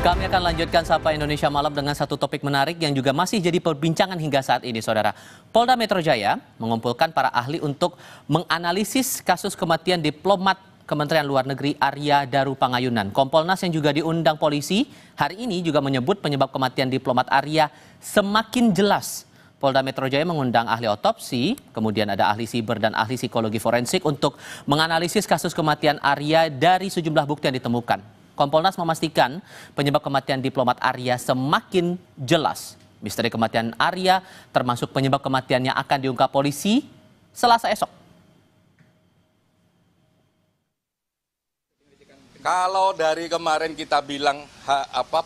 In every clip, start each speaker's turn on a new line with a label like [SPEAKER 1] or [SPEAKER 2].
[SPEAKER 1] Kami akan lanjutkan Sapa Indonesia Malam dengan satu topik menarik yang juga masih jadi perbincangan hingga saat ini, Saudara. Polda Metro Jaya mengumpulkan para ahli untuk menganalisis kasus kematian diplomat Kementerian Luar Negeri Arya Daru Pangayunan. Kompolnas yang juga diundang polisi hari ini juga menyebut penyebab kematian diplomat Arya semakin jelas. Polda Metro Jaya mengundang ahli otopsi, kemudian ada ahli siber dan ahli psikologi forensik untuk menganalisis kasus kematian Arya dari sejumlah bukti yang ditemukan. Kompolnas memastikan penyebab kematian diplomat Arya semakin jelas. Misteri kematian Arya termasuk penyebab kematiannya akan diungkap polisi Selasa esok.
[SPEAKER 2] Kalau dari kemarin kita bilang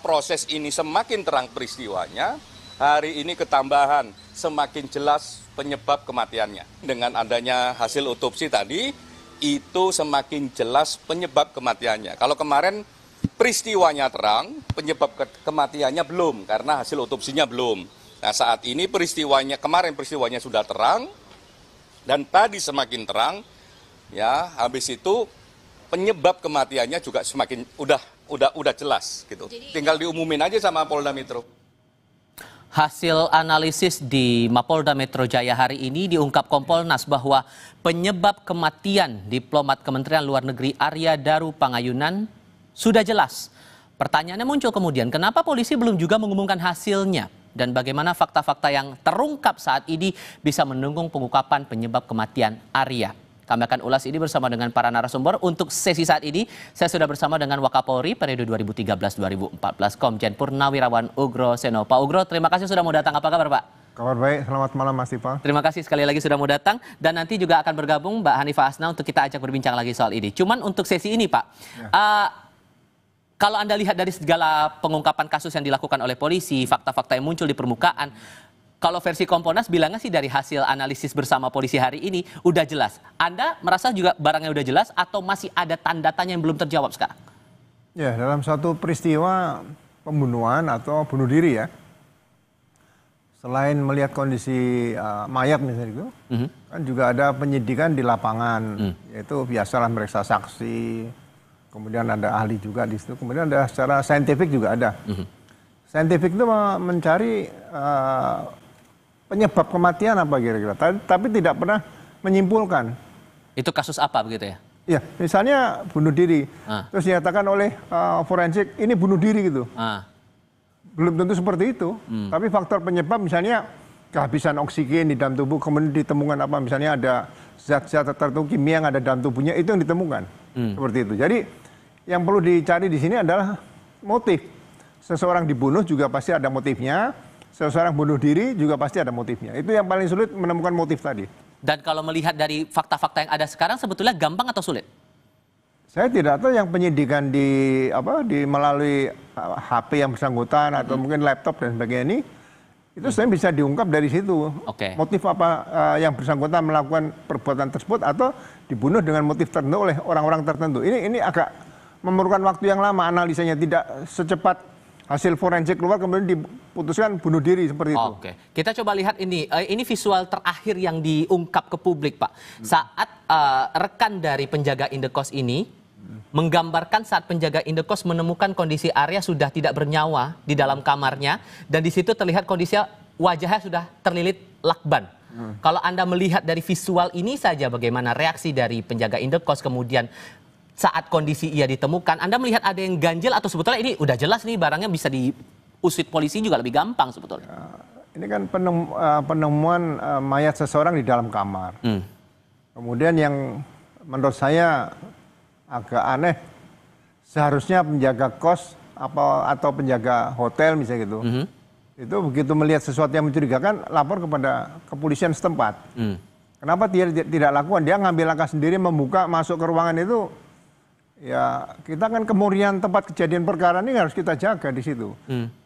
[SPEAKER 2] proses ini semakin terang peristiwanya, hari ini ketambahan semakin jelas penyebab kematiannya. Dengan adanya hasil otopsi tadi, itu semakin jelas penyebab kematiannya. Kalau kemarin peristiwanya terang, penyebab kematiannya belum, karena hasil otopsinya belum. Nah, saat ini kemarin peristiwanya sudah terang, dan tadi semakin terang, ya, habis itu penyebab kematiannya juga semakin udah jelas gitu. Tinggal diumumin aja sama Polda Metro.
[SPEAKER 1] Hasil analisis di Mapolda Metro Jaya hari ini diungkap Kompolnas bahwa penyebab kematian diplomat Kementerian Luar Negeri Arya Daru Pangayunan sudah jelas. Pertanyaannya muncul kemudian, kenapa polisi belum juga mengumumkan hasilnya? Dan bagaimana fakta-fakta yang terungkap saat ini bisa mendukung pengungkapan penyebab kematian Arya? Kami akan ulas ini bersama dengan para narasumber. Untuk sesi saat ini, saya sudah bersama dengan Wakapolri periode 2013-2014, Komjen Purnawirawan Ugro Seno. Pak Ugro, terima kasih sudah mau datang. Apa kabar, Pak?
[SPEAKER 3] Kabar baik, selamat malam Mas Tifa.
[SPEAKER 1] Terima kasih sekali lagi sudah mau datang. Dan nanti juga akan bergabung Mbak Hanifah Asna untuk kita ajak berbincang lagi soal ini. Cuman untuk sesi ini, Pak, kalau Anda lihat dari segala pengungkapan kasus yang dilakukan oleh polisi, fakta-fakta yang muncul di permukaan, kalau versi Kompolnas bilangnya sih dari hasil analisis bersama polisi hari ini udah jelas. Anda merasa juga barangnya udah jelas atau masih ada tanda-tanya yang belum terjawab sekarang?
[SPEAKER 3] Ya, dalam satu peristiwa pembunuhan atau bunuh diri ya, selain melihat kondisi mayat misalnya itu, kan juga ada penyidikan di lapangan, yaitu biasalah meriksa saksi, kemudian ada ahli juga di situ, kemudian ada secara saintifik juga ada. Saintifik itu mencari penyebab kematian apa kira-kira, tapi tidak pernah menyimpulkan.
[SPEAKER 1] Itu kasus apa begitu ya?
[SPEAKER 3] Ya, misalnya bunuh diri, terus dinyatakan oleh forensik ini bunuh diri gitu. Belum tentu seperti itu, tapi faktor penyebab misalnya kehabisan oksigen di dalam tubuh, kemudian ditemukan apa, misalnya ada zat-zat tertentu kimia yang ada dalam tubuhnya, itu yang ditemukan. Seperti itu. Jadi yang perlu dicari di sini adalah motif. Seseorang dibunuh juga pasti ada motifnya. Seseorang bunuh diri juga pasti ada motifnya. Itu yang paling sulit menemukan motif tadi. Dan
[SPEAKER 1] kalau melihat dari fakta-fakta yang ada sekarang sebetulnya gampang atau sulit?
[SPEAKER 3] Saya tidak tahu yang penyidikan di melalui HP yang bersangkutan atau mungkin laptop dan sebagainya ini, itu sebenarnya bisa diungkap dari situ. Motif apa yang bersangkutan melakukan perbuatan tersebut atau dibunuh dengan motif tertentu oleh orang-orang tertentu. Ini agak memerlukan waktu yang lama, analisanya tidak secepat hasil forensik keluar kemudian diputuskan bunuh diri seperti itu.
[SPEAKER 1] Kita coba lihat ini visual terakhir yang diungkap ke publik, Pak. Saat rekan dari penjaga indekos ini menggambarkan saat penjaga indekos menemukan kondisi Arya sudah tidak bernyawa di dalam kamarnya, dan di situ terlihat kondisi wajahnya sudah terlilit lakban. Kalau Anda melihat dari visual ini saja, bagaimana reaksi dari penjaga indekos kemudian saat kondisi ia ditemukan, Anda melihat ada yang ganjil atau sebetulnya ini udah jelas nih barangnya bisa diusut polisi juga lebih gampang sebetulnya?
[SPEAKER 3] Ini kan penemuan mayat seseorang di dalam kamar. Kemudian yang menurut saya agak aneh, seharusnya penjaga kos atau penjaga hotel misalnya gitu, itu begitu melihat sesuatu yang mencurigakan lapor kepada kepolisian setempat. Kenapa dia tidak lakukan? Dia ngambil langkah sendiri, membuka masuk ke ruangan itu. Ya, kita kan kemurnian tempat kejadian perkara ini harus kita jaga di situ.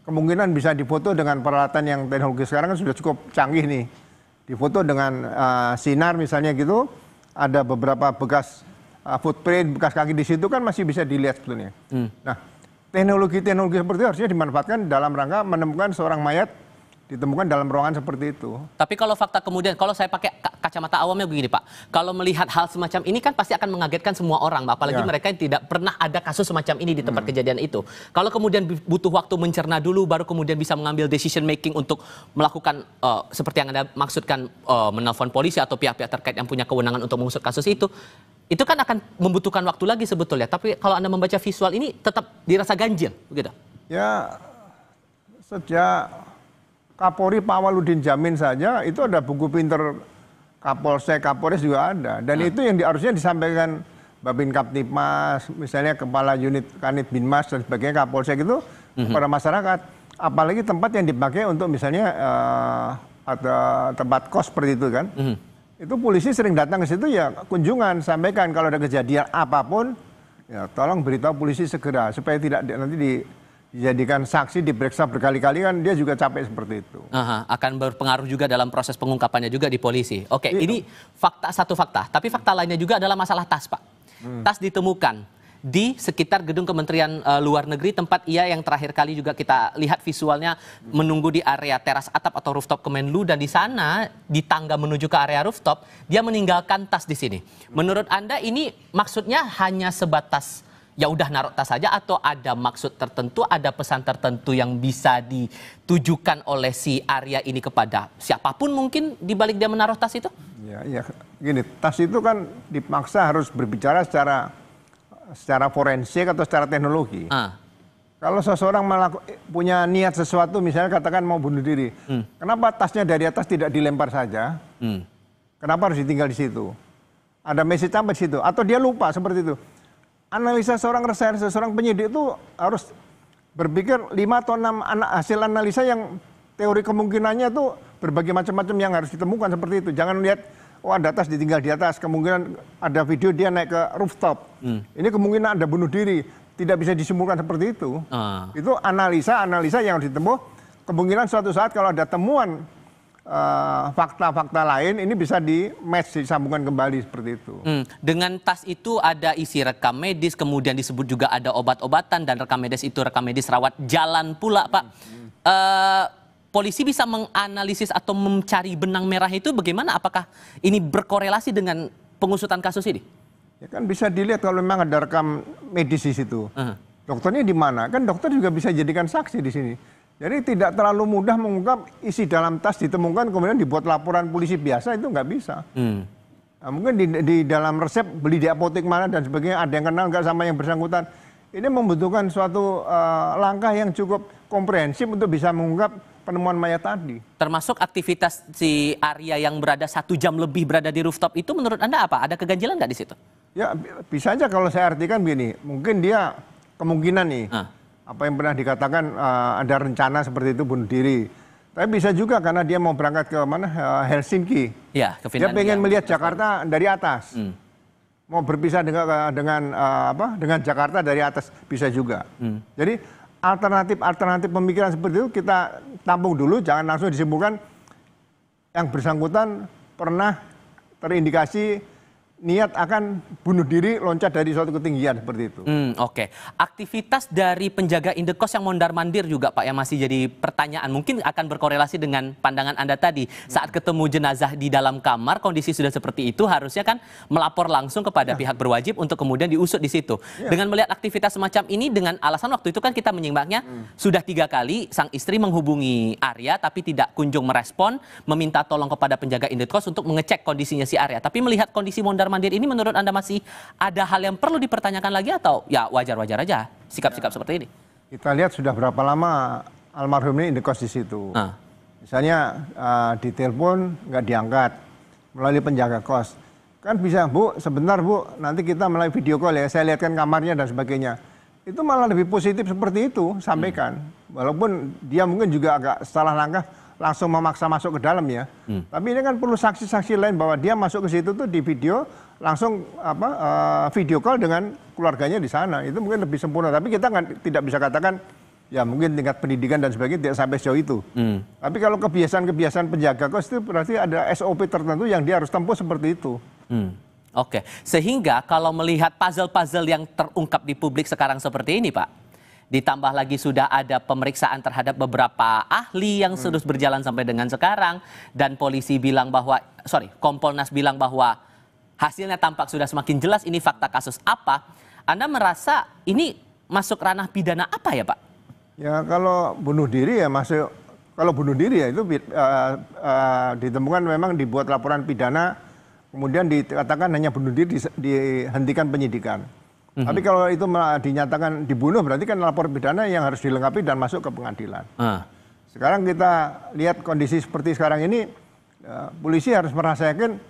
[SPEAKER 3] Kemungkinan bisa difoto dengan peralatan yang teknologi sekarang kan sudah cukup canggih nih. Difoto dengan sinar misalnya gitu, ada beberapa bekas footprint, bekas kaki di situ kan masih bisa dilihat sebetulnya. Nah, teknologi-teknologi seperti itu harusnya dimanfaatkan dalam rangka menemukan seorang mayat ditemukan dalam ruangan seperti itu.
[SPEAKER 1] Tapi kalau fakta kemudian, kalau saya pakai kacamata awamnya begini Pak, kalau melihat hal semacam ini kan pasti akan mengagetkan semua orang, apalagi mereka yang tidak pernah ada kasus semacam ini di tempat kejadian itu. Kalau kemudian butuh waktu mencerna dulu, baru kemudian bisa mengambil decision making untuk melakukan seperti yang Anda maksudkan, menelpon polisi atau pihak-pihak terkait yang punya kewenangan untuk mengusut kasus itu kan akan membutuhkan waktu lagi sebetulnya. Tapi kalau Anda membaca visual ini tetap dirasa ganjil, begitu?
[SPEAKER 3] Ya, sejak Kapolri Pak Waludin Jamin saja itu ada buku pinter Kapolsek, Kapolres juga ada. Dan itu yang harusnya disampaikan Babin Kaptipmas, misalnya Kepala Unit Kanit Binmas dan sebagainya, Kapolsek itu kepada masyarakat. Apalagi tempat yang dipakai untuk misalnya ada tempat kos seperti itu kan. Itu polisi sering datang ke situ ya kunjungan, sampaikan kalau ada kejadian apapun, ya tolong beritahu polisi segera supaya tidak nanti dijadikan saksi, diperiksa berkali-kali kan dia juga capek seperti itu.
[SPEAKER 1] Akan berpengaruh juga dalam proses pengungkapannya juga di polisi. Oke, ini satu fakta. Tapi fakta lainnya juga adalah masalah tas, Pak. Tas ditemukan di sekitar gedung Kementerian Luar Negeri, tempat ia yang terakhir kali juga kita lihat visualnya menunggu di area teras atap atau rooftop Kemenlu, dan di sana di tangga menuju ke area rooftop dia meninggalkan tas di sini. Menurut Anda ini maksudnya hanya sebatas ya udah naruh tas saja atau ada maksud tertentu, ada pesan tertentu yang bisa ditujukan oleh si Arya ini kepada siapapun mungkin di balik dia menaruh tas itu?
[SPEAKER 3] Ya, gini, tas itu kan dipaksa harus berbicara secara forensik atau secara teknologi. Kalau seseorang punya niat sesuatu, misalnya katakan mau bunuh diri, kenapa tasnya dari atas tidak dilempar saja? Kenapa harus ditinggal di situ? Ada message apa di situ? Atau dia lupa seperti itu? Analisa seorang reserse, seorang penyidik itu harus berpikir 5 atau 6 hasil analisa yang teori kemungkinannya itu berbagai macam-macam yang harus ditemukan seperti itu. Jangan lihat, oh ada tas ditinggal di atas, kemungkinan ada video dia naik ke rooftop. Ini kemungkinan ada bunuh diri, tidak bisa disimpulkan seperti itu. Itu analisa yang harus ditempuh. Kemungkinan suatu saat kalau ada temuan fakta-fakta lain ini bisa disambungkan kembali seperti itu.
[SPEAKER 1] Dengan tas itu ada isi rekam medis, kemudian disebut juga ada obat-obatan, dan rekam medis rawat jalan pula, Pak. Polisi bisa menganalisis atau mencari benang merah itu bagaimana? Apakah ini berkorelasi dengan pengusutan kasus ini?
[SPEAKER 3] Ya kan bisa dilihat kalau memang ada rekam medis di situ. Dokternya di mana? Kan dokter juga bisa jadikan saksi di sini. Jadi tidak terlalu mudah mengungkap isi dalam tas ditemukan kemudian dibuat laporan polisi biasa, itu nggak bisa. Nah, mungkin di dalam resep beli di apotek mana dan sebagainya ada yang kenal nggak sama yang bersangkutan. Ini membutuhkan suatu langkah yang cukup komprehensif untuk bisa mengungkap penemuan mayat tadi.
[SPEAKER 1] Termasuk aktivitas si Arya yang berada 1 jam lebih berada di rooftop itu menurut Anda apa? Ada keganjilan nggak di situ?
[SPEAKER 3] Ya bisa aja kalau saya artikan begini, mungkin dia kemungkinan nih. Apa yang pernah dikatakan ada rencana seperti itu bunuh diri. Tapi bisa juga karena dia mau berangkat ke mana, Helsinki.
[SPEAKER 1] Ya, ke Finlandia.
[SPEAKER 3] Dia pengen melihat Jakarta dari atas. Mau berpisah dengan Jakarta dari atas, bisa juga. Jadi alternatif pemikiran seperti itu kita tampung dulu, jangan langsung disimpulkan yang bersangkutan pernah terindikasi niat akan bunuh diri, loncat dari suatu ketinggian seperti itu.
[SPEAKER 1] Oke. Aktivitas dari penjaga indekos yang mondar-mandir juga Pak yang masih jadi pertanyaan. Mungkin akan berkorelasi dengan pandangan Anda tadi. Saat ketemu jenazah di dalam kamar, kondisi sudah seperti itu, harusnya kan melapor langsung kepada pihak berwajib untuk kemudian diusut di situ. Dengan melihat aktivitas semacam ini, dengan alasan waktu itu kan kita menyimaknya sudah 3 kali sang istri menghubungi Arya tapi tidak kunjung merespon, meminta tolong kepada penjaga indekos untuk mengecek kondisinya si Arya. Tapi melihat kondisi mondar-mandir ini, menurut Anda masih ada hal yang perlu dipertanyakan lagi atau ya wajar-wajar aja sikap-sikap seperti ini?
[SPEAKER 3] Kita lihat sudah berapa lama almarhum ini indekos di situ. Misalnya ditelepon nggak diangkat melalui penjaga kos. Kan bisa, Bu, sebentar Bu, nanti kita melalui video call ya, saya lihatkan kamarnya dan sebagainya. Itu malah lebih positif seperti itu, sampaikan. Walaupun dia mungkin juga agak salah langkah, langsung memaksa masuk ke dalam ya. Tapi ini kan perlu saksi-saksi lain bahwa dia masuk ke situ tuh di video, langsung video call dengan keluarganya di sana. Itu mungkin lebih sempurna. Tapi kita tidak bisa katakan ya mungkin tingkat pendidikan dan sebagainya tidak sampai sejauh itu. Tapi kalau kebiasaan-kebiasaan penjaga kos itu berarti ada SOP tertentu yang dia harus tempuh seperti itu.
[SPEAKER 1] Oke. Sehingga kalau melihat puzzle-puzzle yang terungkap di publik sekarang seperti ini, Pak, ditambah lagi sudah ada pemeriksaan terhadap beberapa ahli yang terus berjalan sampai dengan sekarang, dan polisi bilang bahwa, Kompolnas bilang bahwa hasilnya tampak sudah semakin jelas ini fakta kasus apa. Anda merasa ini masuk ranah pidana apa ya Pak?
[SPEAKER 3] Ya kalau bunuh diri ya masuk, kalau bunuh diri ya itu ditemukan memang dibuat laporan pidana, kemudian dikatakan hanya bunuh diri, dihentikan penyidikan. Tapi kalau itu dinyatakan dibunuh berarti kan lapor pidana yang harus dilengkapi dan masuk ke pengadilan. Sekarang kita lihat kondisi seperti sekarang ini, polisi harus merasa yakin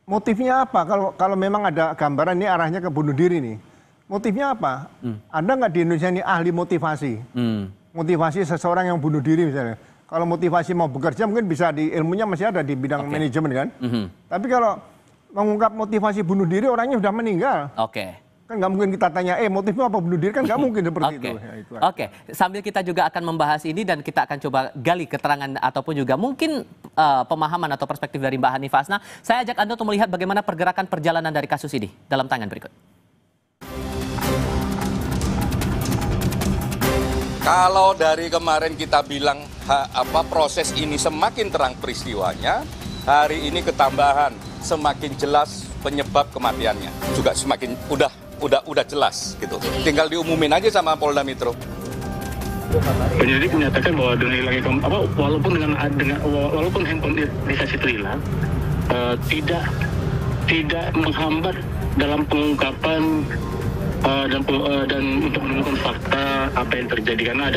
[SPEAKER 3] motifnya apa. Kalau memang ada gambaran ini arahnya ke bunuh diri nih, motifnya apa? Ada nggak di Indonesia ini ahli motivasi? Motivasi seseorang yang bunuh diri misalnya. Kalau motivasi mau bekerja mungkin bisa ilmunya masih ada di bidang manajemen kan. Tapi kalau mengungkap motivasi bunuh diri orangnya sudah meninggal. Kan nggak mungkin kita tanya, motifnya apa bunuh diri, kan nggak mungkin seperti itu. Ya,
[SPEAKER 1] sambil kita juga akan membahas ini dan kita akan coba gali keterangan ataupun juga mungkin pemahaman atau perspektif dari Mbak Hanifah Hasnah. Saya ajak Anda untuk melihat bagaimana pergerakan perjalanan dari kasus ini dalam tangan berikut.
[SPEAKER 2] Kalau dari kemarin kita bilang proses ini semakin terang peristiwanya, hari ini ketambahan semakin jelas penyebab kematiannya juga semakin udah jelas gitu. Tinggal diumumin aja sama Polda Metro.
[SPEAKER 4] Penyidik menyatakan bahwa dengan hilangnya walaupun handphone Lisasi itu hilang, tidak menghambat dalam pengungkapan dan untuk menemukan fakta apa yang terjadi, karena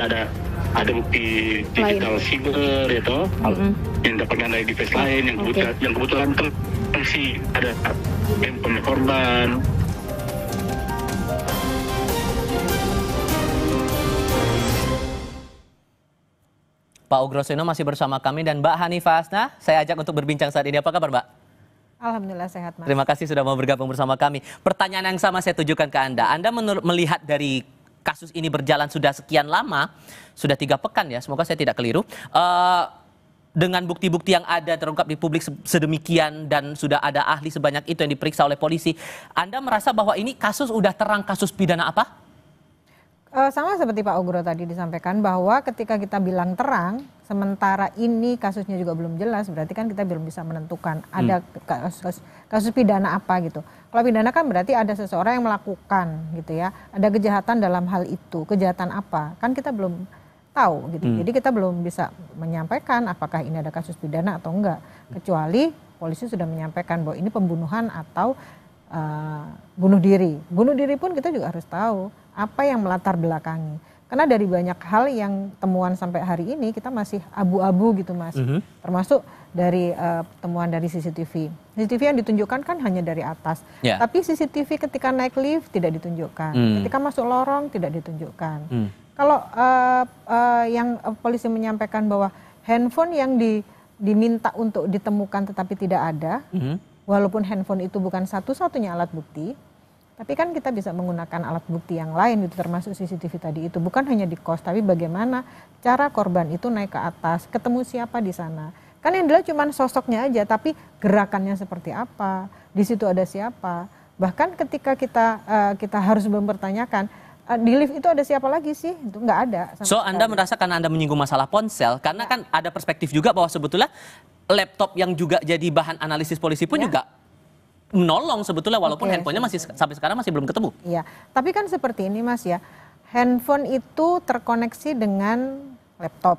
[SPEAKER 4] ada bukti digital siber itu yang dapatkan dari device lain yang kebetulan terisi ada handphone korban.
[SPEAKER 1] Pak Ugroseno masih bersama kami dan Mbak Hanifah Hasnah. Saya ajak untuk berbincang saat ini. Apa kabar Mbak?
[SPEAKER 5] Alhamdulillah sehat Mas.
[SPEAKER 1] Terima kasih sudah mau bergabung bersama kami. Pertanyaan yang sama saya tujukan ke Anda. Anda melihat dari kasus ini berjalan sudah sekian lama, sudah 3 pekan ya, semoga saya tidak keliru. Dengan bukti-bukti yang ada terungkap di publik sedemikian dan sudah ada ahli sebanyak itu yang diperiksa oleh polisi, Anda merasa bahwa ini kasus udah terang kasus pidana apa?
[SPEAKER 5] Sama seperti Pak Ugro tadi disampaikan bahwa ketika kita bilang terang, sementara ini kasusnya juga belum jelas, berarti kan kita belum bisa menentukan ada kasus pidana apa gitu. Kalau pidana kan berarti ada seseorang yang melakukan gitu ya, ada kejahatan dalam hal itu, kejahatan apa, kan kita belum tahu gitu. Jadi kita belum bisa menyampaikan apakah ini ada kasus pidana atau enggak, kecuali polisi sudah menyampaikan bahwa ini pembunuhan atau bunuh diri. Bunuh diri pun kita juga harus tahu apa yang melatar belakangi. Karena dari banyak hal yang temuan sampai hari ini kita masih abu-abu gitu Mas. Termasuk dari temuan dari CCTV. CCTV yang ditunjukkan kan hanya dari atas. Tapi CCTV ketika naik lift tidak ditunjukkan. Ketika masuk lorong tidak ditunjukkan. Kalau yang polisi menyampaikan bahwa handphone yang diminta untuk ditemukan tetapi tidak ada, walaupun handphone itu bukan satu-satunya alat bukti, tapi kan kita bisa menggunakan alat bukti yang lain itu termasuk CCTV tadi itu. Bukan hanya di kos, tapi bagaimana cara korban itu naik ke atas, ketemu siapa di sana. Kan yang dilihat cuma sosoknya aja, tapi gerakannya seperti apa, di situ ada siapa. Bahkan ketika kita harus mempertanyakan, di lift itu ada siapa lagi sih? Itu nggak ada.
[SPEAKER 1] So Anda merasa karena Anda menyinggung masalah ponsel, karena kan ada perspektif juga bahwa sebetulnya laptop yang juga jadi bahan analisis polisi pun juga menolong sebetulnya walaupun handphonenya masih sampai sekarang masih belum ketemu.
[SPEAKER 5] Iya, tapi kan seperti ini Mas ya, handphone itu terkoneksi dengan laptop.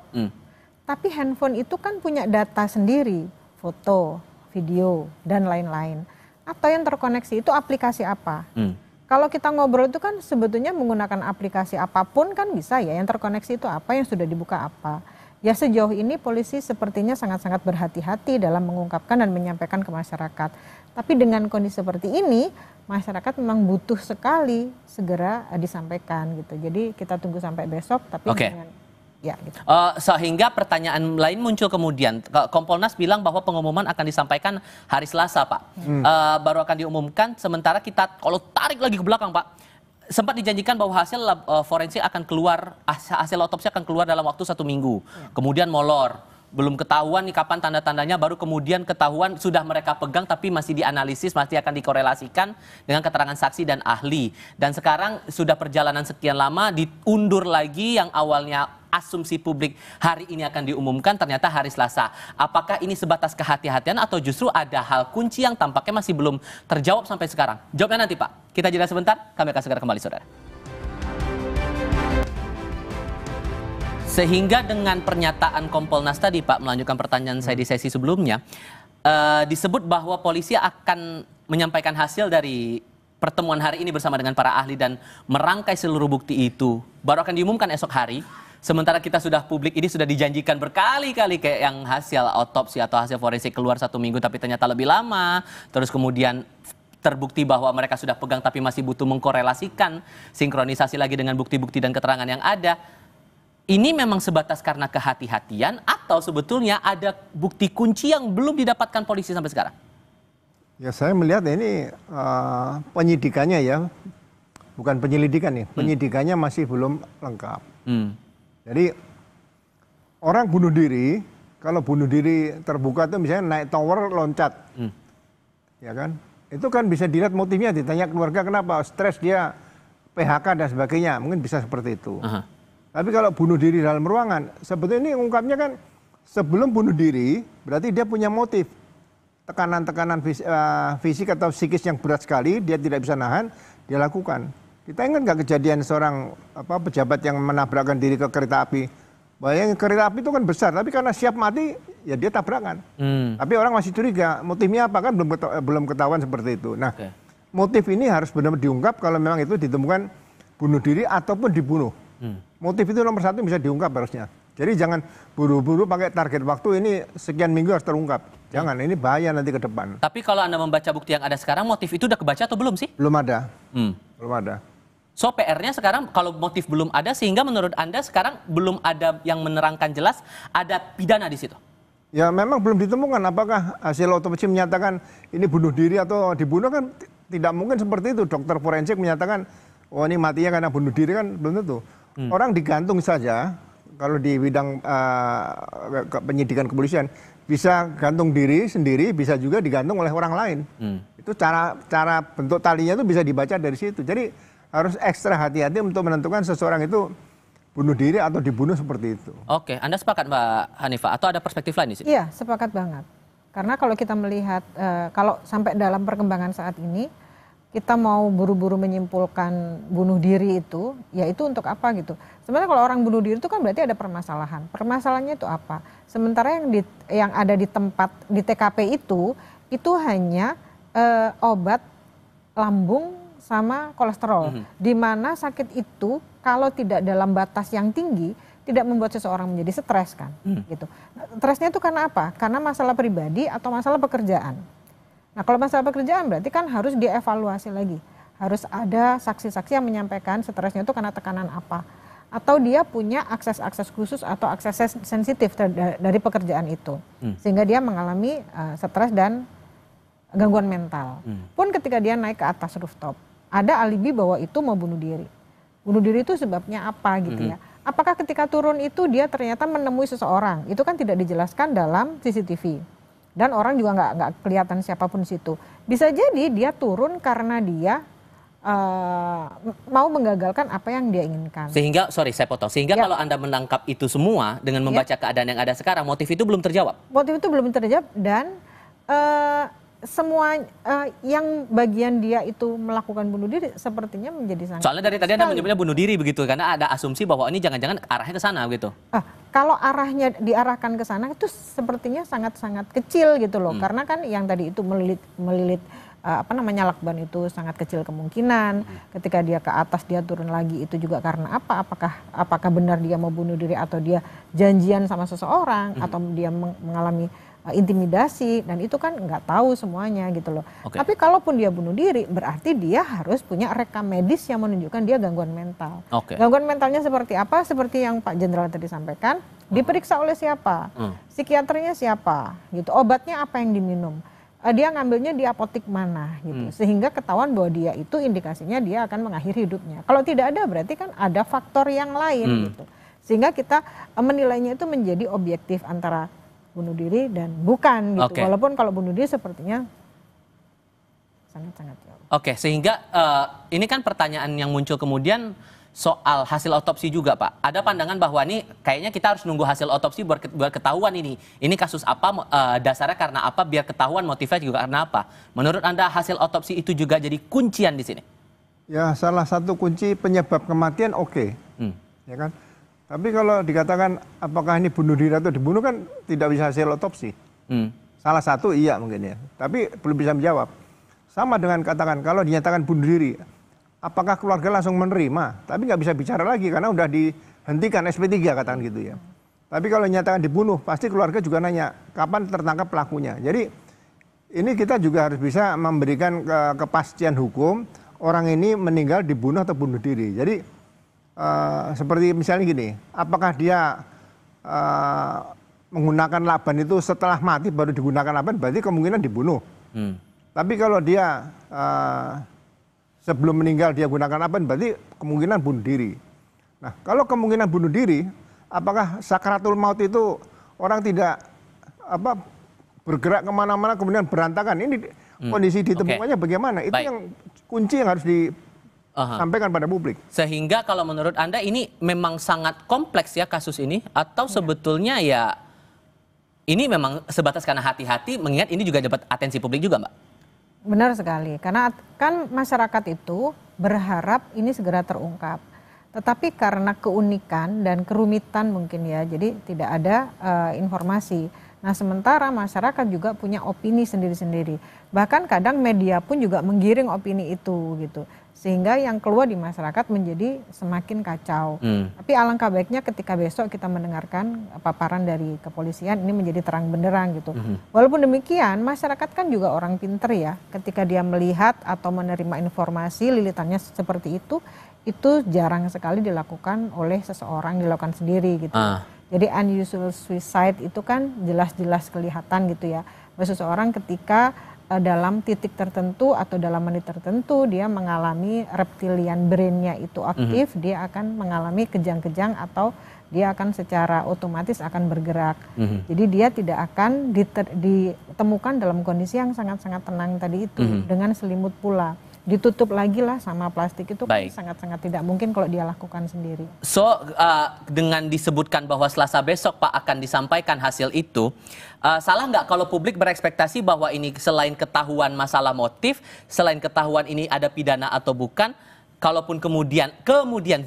[SPEAKER 5] Tapi handphone itu kan punya data sendiri, foto, video, dan lain-lain. Atau yang terkoneksi itu aplikasi apa? Kalau kita ngobrol itu kan sebetulnya menggunakan aplikasi apapun kan bisa ya, yang terkoneksi itu apa, yang sudah dibuka apa. Ya sejauh ini polisi sepertinya sangat-sangat berhati-hati dalam mengungkapkan dan menyampaikan ke masyarakat. Tapi dengan kondisi seperti ini, masyarakat memang butuh sekali segera disampaikan gitu. Jadi kita tunggu sampai besok, tapi dengan ya gitu.
[SPEAKER 1] Sehingga pertanyaan lain muncul kemudian. Kompolnas bilang bahwa pengumuman akan disampaikan hari Selasa, Pak. Baru akan diumumkan, sementara kita kalau tarik lagi ke belakang, Pak, sempat dijanjikan bahwa hasil forensik akan keluar, hasil otopsi akan keluar dalam waktu 1 minggu. Kemudian molor. belum ketahuan nih kapan tanda-tandanya, baru kemudian ketahuan sudah mereka pegang tapi masih dianalisis, masih akan dikorelasikan dengan keterangan saksi dan ahli. Dan sekarang sudah perjalanan sekian lama diundur lagi, yang awalnya asumsi publik hari ini akan diumumkan ternyata hari Selasa. Apakah ini sebatas kehati-hatian atau justru ada hal kunci yang tampaknya masih belum terjawab sampai sekarang? Jawabnya nanti Pak. Kita jeda sebentar, kami akan segera kembali saudara. Sehingga dengan pernyataan Kompolnas tadi Pak, melanjutkan pertanyaan saya di sesi sebelumnya, disebut bahwa polisi akan menyampaikan hasil dari pertemuan hari ini bersama dengan para ahli dan merangkai seluruh bukti itu. Baru akan diumumkan esok hari. Sementara kita sudah publik ini sudah dijanjikan berkali-kali kayak yang hasil otopsi atau hasil forensik keluar 1 minggu tapi ternyata lebih lama. Terus kemudian terbukti bahwa mereka sudah pegang tapi masih butuh mengkorelasikan, sinkronisasi lagi dengan bukti-bukti dan keterangan yang ada. Ini memang sebatas karena kehati-hatian atau sebetulnya ada bukti kunci yang belum didapatkan polisi sampai sekarang?
[SPEAKER 3] Ya saya melihat ini penyidikannya ya, bukan penyelidikan nih, penyidikannya masih belum lengkap. Jadi orang bunuh diri, kalau bunuh diri terbuka itu misalnya naik tower loncat, ya kan? Itu kan bisa dilihat motifnya, ditanya keluarga kenapa, stres dia, PHK dan sebagainya, mungkin bisa seperti itu. Tapi kalau bunuh diri dalam ruangan, sebetulnya ini ungkapnya kan sebelum bunuh diri, berarti dia punya motif. Tekanan-tekanan fisik atau psikis yang berat sekali, dia tidak bisa nahan, dia lakukan. Kita ingat nggak kejadian seorang pejabat yang menabrakkan diri ke kereta api? Bayangin kereta api itu kan besar, tapi karena siap mati, ya dia tabrakan. Tapi orang masih curiga, motifnya apa kan belum ketahuan seperti itu. Nah, motif ini harus benar-benar diungkap kalau memang itu ditemukan bunuh diri ataupun dibunuh. Motif itu nomor 1 bisa diungkap harusnya. Jadi jangan buru-buru pakai target waktu ini sekian minggu harus terungkap. Jangan, ini bahaya nanti ke depan.
[SPEAKER 1] Tapi kalau Anda membaca bukti yang ada sekarang, motif itu udah kebaca atau belum sih?
[SPEAKER 3] Belum ada. Belum ada.
[SPEAKER 1] So PR-nya sekarang kalau motif belum ada, sehingga menurut Anda sekarang belum ada yang menerangkan jelas ada pidana di situ?
[SPEAKER 3] Ya memang belum ditemukan apakah hasil otopsi menyatakan ini bunuh diri atau dibunuh, kan tidak mungkin seperti itu. Dokter forensik menyatakan, oh ini matinya karena bunuh diri, kan belum tentu. Orang digantung saja, kalau di bidang penyidikan kepolisian, bisa gantung diri sendiri, bisa juga digantung oleh orang lain. Itu cara bentuk talinya itu bisa dibaca dari situ. Jadi harus ekstra hati-hati untuk menentukan seseorang itu bunuh diri atau dibunuh seperti itu.
[SPEAKER 1] Oke, Anda sepakat Mbak Hanifah atau ada perspektif lain di sini?
[SPEAKER 5] Iya, sepakat banget. Karena kalau kita melihat, kalau sampai dalam perkembangan saat ini, kita mau buru-buru menyimpulkan bunuh diri itu, ya itu untuk apa gitu. Sebenarnya kalau orang bunuh diri itu kan berarti ada permasalahan. Permasalahannya itu apa? Sementara yang ada di tempat, di TKP itu hanya obat lambung sama kolesterol. Di mana sakit itu kalau tidak dalam batas yang tinggi tidak membuat seseorang menjadi stres kan, gitu. Stresnya itu karena apa? Karena masalah pribadi atau masalah pekerjaan. Nah, kalau masalah pekerjaan berarti kan harus dievaluasi lagi. Harus ada saksi-saksi yang menyampaikan stresnya itu karena tekanan apa. Atau dia punya akses-akses khusus atau akses sensitif dari pekerjaan itu. Sehingga dia mengalami stres dan gangguan mental. Pun ketika dia naik ke atas rooftop, ada alibi bahwa itu mau bunuh diri. Bunuh diri itu sebabnya apa gitu ya. Apakah ketika turun itu dia ternyata menemui seseorang? Itu kan tidak dijelaskan dalam CCTV. Dan orang juga nggak kelihatan siapapun di situ. Bisa jadi dia turun karena dia mau menggagalkan apa yang dia inginkan.
[SPEAKER 1] Sehingga, sorry saya potong, sehingga kalau Anda menangkap itu semua dengan membaca keadaan yang ada sekarang, motif itu belum terjawab? Motif
[SPEAKER 5] itu belum terjawab dan semua yang bagian dia itu melakukan bunuh diri sepertinya menjadi sangat.
[SPEAKER 1] Soalnya dari tadi Anda menyebutnya bunuh diri begitu, karena ada asumsi bahwa ini jangan-jangan arahnya ke sana gitu.
[SPEAKER 5] Kalau arahnya diarahkan ke sana itu sepertinya sangat-sangat kecil gitu loh, karena kan yang tadi itu melilit lakban itu sangat kecil kemungkinan. Ketika dia ke atas dia turun lagi itu juga karena apa? Apakah benar dia mau bunuh diri atau dia janjian sama seseorang atau dia mengalami intimidasi, dan itu kan nggak tahu semuanya gitu loh. Tapi kalaupun dia bunuh diri berarti dia harus punya rekam medis yang menunjukkan dia gangguan mental. Gangguan mentalnya seperti apa? Seperti yang Pak Jenderal tadi sampaikan, diperiksa oleh siapa, psikiaternya siapa gitu, obatnya apa yang diminum, dia ngambilnya di apotik mana gitu, sehingga ketahuan bahwa dia itu indikasinya dia akan mengakhiri hidupnya. Kalau tidak ada berarti kan ada faktor yang lain gitu, sehingga kita menilainya itu menjadi objektif antara bunuh diri dan bukan gitu.
[SPEAKER 1] Oke.
[SPEAKER 5] Walaupun kalau bunuh diri sepertinya sangat-sangat jauh.
[SPEAKER 1] Oke, sehingga ini kan pertanyaan yang muncul kemudian soal hasil otopsi juga, Pak. Ada pandangan bahwa ini kayaknya kita harus nunggu hasil otopsi buat ketahuan ini. Ini kasus apa, dasarnya karena apa, biar ketahuan motifnya juga karena apa. Menurut Anda hasil otopsi itu juga jadi kuncian di sini?
[SPEAKER 3] Ya, salah satu kunci penyebab kematian oke. Ya kan? Tapi kalau dikatakan apakah ini bunuh diri atau dibunuh kan tidak bisa hasil otopsi. Salah satu iya mungkin ya, tapi belum bisa menjawab. Sama dengan katakan kalau dinyatakan bunuh diri, apakah keluarga langsung menerima? Tapi nggak bisa bicara lagi karena udah dihentikan SP3 katakan gitu ya. Tapi kalau dinyatakan dibunuh, pasti keluarga juga nanya kapan tertangkap pelakunya. Jadi ini kita juga harus bisa memberikan kepastian hukum orang ini meninggal dibunuh atau bunuh diri. Jadi seperti misalnya gini, apakah dia menggunakan laban itu setelah mati baru digunakan laban, berarti kemungkinan dibunuh. Tapi kalau dia sebelum meninggal dia gunakan laban, berarti kemungkinan bunuh diri. Nah, kalau kemungkinan bunuh diri, apakah sakaratul maut itu orang tidak bergerak kemana-mana kemudian berantakan? Ini kondisi ditemukannya bagaimana? Itu yang kunci yang harus disampaikan pada publik.
[SPEAKER 1] Sehingga kalau menurut Anda ini memang sangat kompleks ya kasus ini, atau sebetulnya ya ini memang sebatas karena hati-hati mengingat ini juga dapat atensi publik juga, Mbak?
[SPEAKER 5] Benar sekali, karena kan masyarakat itu berharap ini segera terungkap. Tetapi karena keunikan dan kerumitan mungkin ya, jadi tidak ada informasi. Nah, sementara masyarakat juga punya opini sendiri-sendiri. Bahkan kadang media pun juga menggiring opini itu gitu. Sehingga yang keluar di masyarakat menjadi semakin kacau. Tapi alangkah baiknya ketika besok kita mendengarkan paparan dari kepolisian ini menjadi terang benderang gitu. Walaupun demikian masyarakat kan juga orang pinter ya. Ketika dia melihat atau menerima informasi lilitannya seperti itu jarang sekali dilakukan oleh seseorang, dilakukan sendiri gitu. Jadi unusual suicide itu kan jelas-jelas kelihatan gitu ya. Bahwa seseorang ketika dalam titik tertentu atau dalam menit tertentu dia mengalami reptilian brain-nya itu aktif, dia akan mengalami kejang-kejang atau dia akan secara otomatis akan bergerak. Jadi dia tidak akan ditemukan dalam kondisi yang sangat-sangat tenang tadi itu dengan selimut pula. Ditutup lagi lah sama plastik itu kan sangat-sangat tidak mungkin kalau dia lakukan sendiri.
[SPEAKER 1] So dengan disebutkan bahwa Selasa besok Pak akan disampaikan hasil itu, salah nggak kalau publik berekspektasi bahwa ini selain ketahuan masalah motif, selain ketahuan ini ada pidana atau bukan, kalaupun kemudian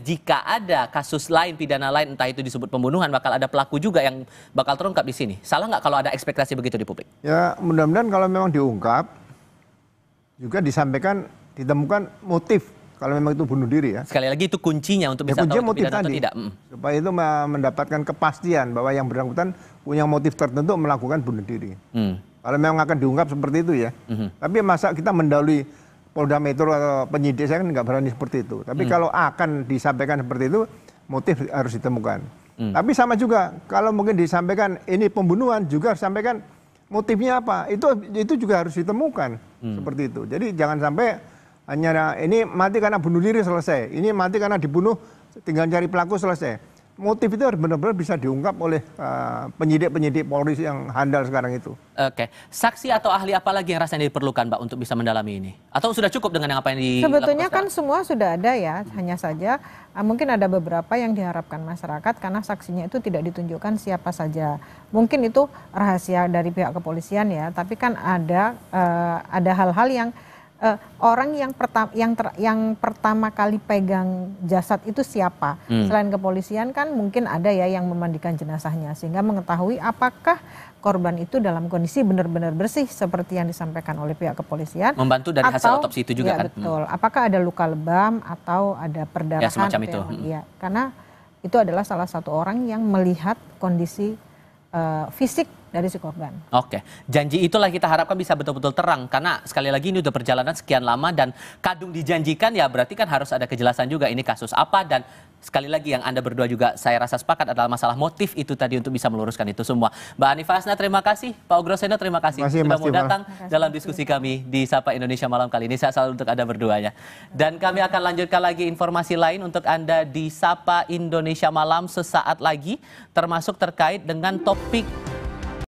[SPEAKER 1] jika ada kasus lain, pidana lain, entah itu disebut pembunuhan, bakal ada pelaku juga yang bakal terungkap di sini. Salah nggak kalau ada ekspektasi begitu di publik? Ya
[SPEAKER 3] mudah-mudahan kalau memang diungkap, juga disampaikan ditemukan motif kalau memang itu bunuh diri ya.
[SPEAKER 1] Sekali lagi itu kuncinya untuk bisa tahu
[SPEAKER 3] motif
[SPEAKER 1] pidana atau
[SPEAKER 3] tadi,
[SPEAKER 1] tidak.
[SPEAKER 3] Supaya itu mendapatkan kepastian bahwa yang bersangkutan punya motif tertentu melakukan bunuh diri. Kalau memang akan diungkap seperti itu ya. Tapi masa kita mendahului Polda Metro atau penyidik, saya kan nggak berani seperti itu. Tapi kalau akan disampaikan seperti itu, motif harus ditemukan. Tapi sama juga kalau mungkin disampaikan ini pembunuhan, juga harus sampaikan motifnya apa. Itu juga harus ditemukan seperti itu. Jadi jangan sampai hanya ini mati karena bunuh diri selesai, ini mati karena dibunuh tinggal cari pelaku selesai. Motif itu harus benar-benar bisa diungkap oleh penyidik-penyidik Polri yang handal sekarang itu. Oke,
[SPEAKER 1] saksi atau ahli apa lagi yang rasanya diperlukan Mbak untuk bisa mendalami ini? Atau sudah cukup dengan apa yang dilakukan?
[SPEAKER 5] Sebetulnya kan semua sudah ada ya, hanya saja mungkin ada beberapa yang diharapkan masyarakat karena saksinya itu tidak ditunjukkan siapa saja. Mungkin itu rahasia dari pihak kepolisian ya, tapi kan ada hal-hal yang orang yang pertama kali pegang jasad itu siapa? Selain kepolisian kan mungkin ada ya yang memandikan jenazahnya sehingga mengetahui apakah korban itu dalam kondisi benar-benar bersih seperti yang disampaikan oleh pihak kepolisian.
[SPEAKER 1] Membantu dari hasil otopsi itu juga
[SPEAKER 5] ya,
[SPEAKER 1] kan?
[SPEAKER 5] Betul. Apakah ada luka lebam atau ada perdarahan?
[SPEAKER 1] Ya semacam itu.
[SPEAKER 5] Ya, karena itu adalah salah satu orang yang melihat kondisi fisik dari si korban.
[SPEAKER 1] Oke, janji itulah kita harapkan bisa betul-betul terang karena sekali lagi ini udah perjalanan sekian lama dan kadung dijanjikan ya berarti kan harus ada kejelasan juga ini kasus apa dan sekali lagi yang Anda berdua juga saya rasa sepakat adalah masalah motif itu tadi untuk bisa meluruskan itu semua. Mbak Hanifah Hasna terima kasih, Pak Ugro Seno terima kasih sudah mau datang dalam diskusi kami di Sapa Indonesia Malam kali ini. Saya selalu untuk Anda berduanya. Dan kami akan lanjutkan lagi informasi lain untuk Anda di Sapa Indonesia Malam sesaat lagi termasuk terkait dengan topik